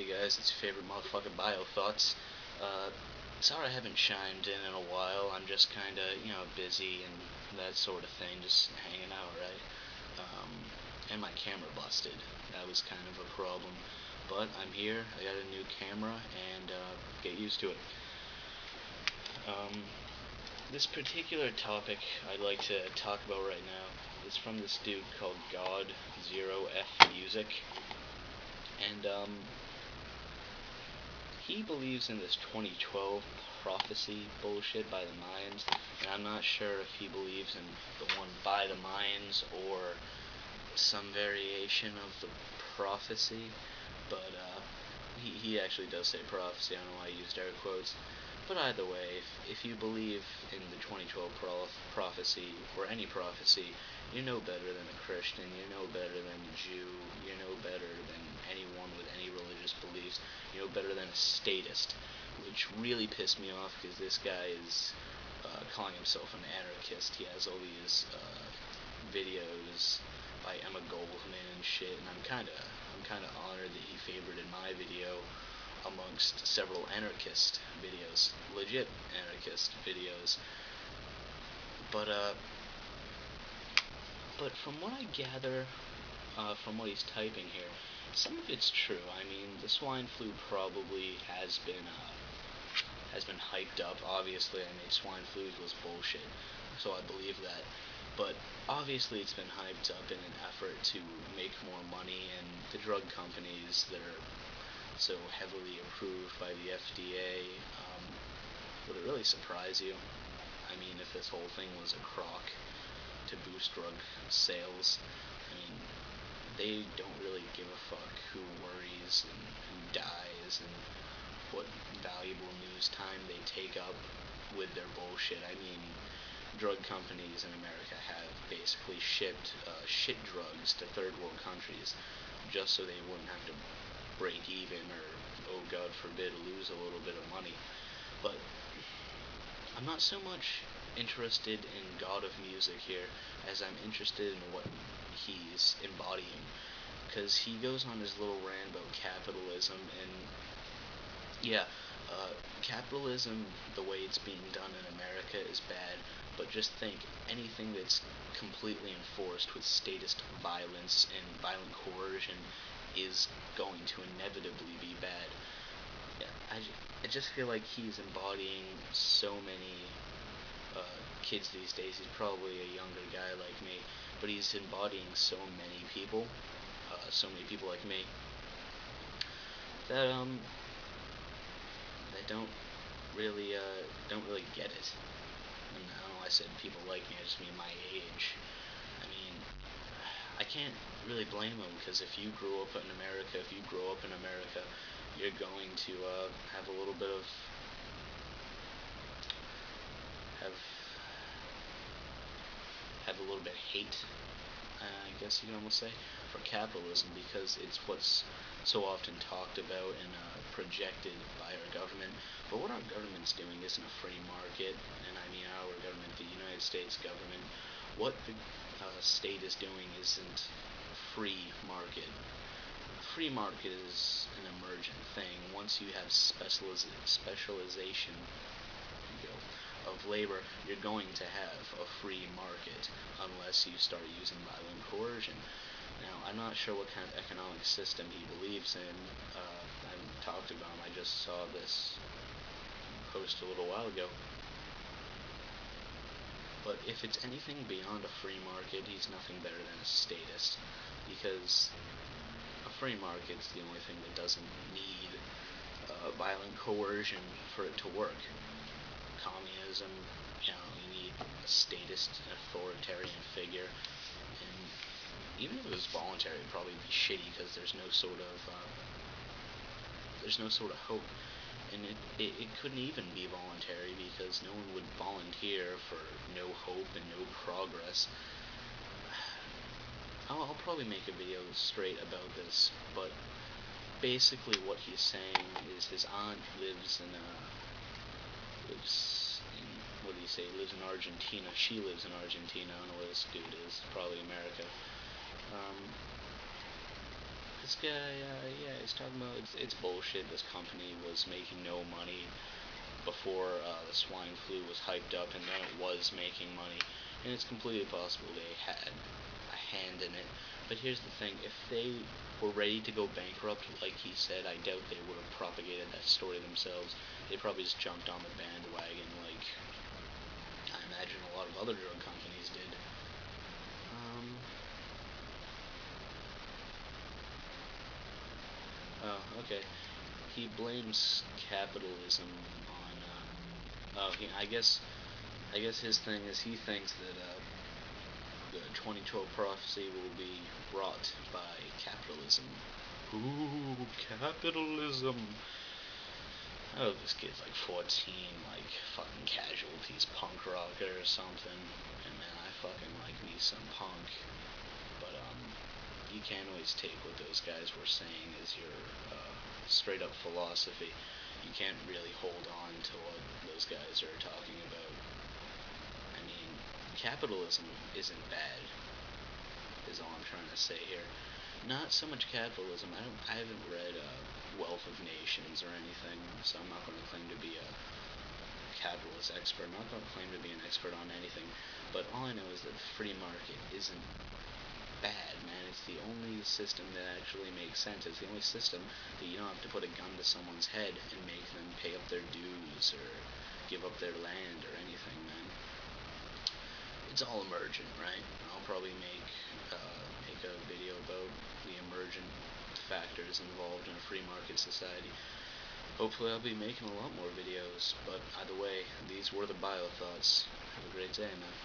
Hey guys, it's your favorite motherfucking Bio Thoughts. Sorry I haven't chimed in a while. I'm just kinda, busy and that sort of thing, just hanging out, right? And my camera busted. That was kind of a problem. But I'm here, I got a new camera, and get used to it. This particular topic I'd like to talk about right now is from this dude called God Zero F Music. And, he believes in this 2012 prophecy bullshit by the Mayans, and I'm not sure if he believes in the one by the Mayans or some variation of the prophecy, but he actually does say prophecy. I don't know why I used air quotes. But either way, if you believe in the 2012 prophecy, or any prophecy, you know better than a Christian, you know better than a Jew, you know better than anyone with any religious beliefs, you know better than a statist, which really pissed me off because this guy is calling himself an anarchist. He has all these videos by Emma Goldman and shit, and I'm kind of honored that he favorited my video amongst several anarchist videos, legit anarchist videos. But from what I gather, from what he's typing here, some of it's true. I mean, the swine flu probably has been hyped up. Obviously, I made swine flu equals bullshit, so I believe that. But obviously, it's been hyped up in an effort to make more money, and the drug companies that are so heavily approved by the FDA. Would it really surprise you? I mean, if this whole thing was a crock to boost drug sales, I mean, they don't really give a fuck who worries and who dies and what valuable news time they take up with their bullshit. I mean, drug companies in America have basically shipped shit drugs to third world countries just so they wouldn't have to break even or, oh God forbid, lose a little bit of money. But I'm not so much interested in God of Music here as I'm interested in what he's embodying, because he goes on his little rant about capitalism, and yeah, capitalism, the way it's being done in America, is bad, but just think, anything that's completely enforced with statist violence and violent coercion is going to inevitably be bad. Yeah, I just feel like he's embodying so many kids these days. He's probably a younger guy like me, but he's embodying so many people like me, that don't really get it. And I don't know why I said people like me, I just mean my age. I mean, I can't really blame them, because if you grow up in America, you're going to have a little bit of hate, I guess you could almost say, for capitalism, because it's what's so often talked about and projected by our government. But what our government's doing isn't a free market, and I mean our government, the United States government. What the state is doing isn't free market. Free market is an emergent thing. Once you have specialization of labor, you're going to have a free market unless you start using violent coercion. Now, I'm not sure what kind of economic system he believes in. I haven't talked about him. I just saw this post a little while ago. But if it's anything beyond a free market, he's nothing better than a statist, because a free market's the only thing that doesn't need violent coercion for it to work. Communism, you need a statist, authoritarian figure, and even if it was voluntary, it'd probably be shitty, because there's no sort of hope. And it couldn't even be voluntary, because no one would volunteer for no hope and no progress. I'll probably make a video straight about this, but basically what he's saying is his aunt lives in Argentina. She lives in Argentina. I don't know where this dude is. Probably America. This guy, he's just talking about it's bullshit. This company was making no money before the swine flu was hyped up, and then it was making money, and it's completely possible they had a hand in it. But here's the thing: if they were ready to go bankrupt, like he said, I doubt they would have propagated that story themselves. They probably just jumped on the bandwagon, like I imagine a lot of other drug companies did. Oh, okay. He blames capitalism on. I guess his thing is he thinks that the 2012 prophecy will be wrought by capitalism. Ooh, capitalism. I hope this kid's like 14, like fucking Casualties punk rocker or something. And man, I fucking like me some punk. But you can't always take what those guys were saying as your straight up philosophy. You can't really hold on to what those guys are talking about. I mean, capitalism isn't bad, is all I'm trying to say here. Not so much capitalism. I haven't read Wealth of Nations or anything, so I'm not going to claim to be a capitalist expert. I'm not going to claim to be an expert on anything. But all I know is that the free market isn't bad, man. It's the only system that actually makes sense. It's the only system that you don't have to put a gun to someone's head and make them pay up their dues or give up their land or anything, man. It's all emergent, right? I'll probably make a video about the emergent factors involved in a free market society. Hopefully I'll be making a lot more videos, but either way, these were the bio thoughts. Have a great day, man.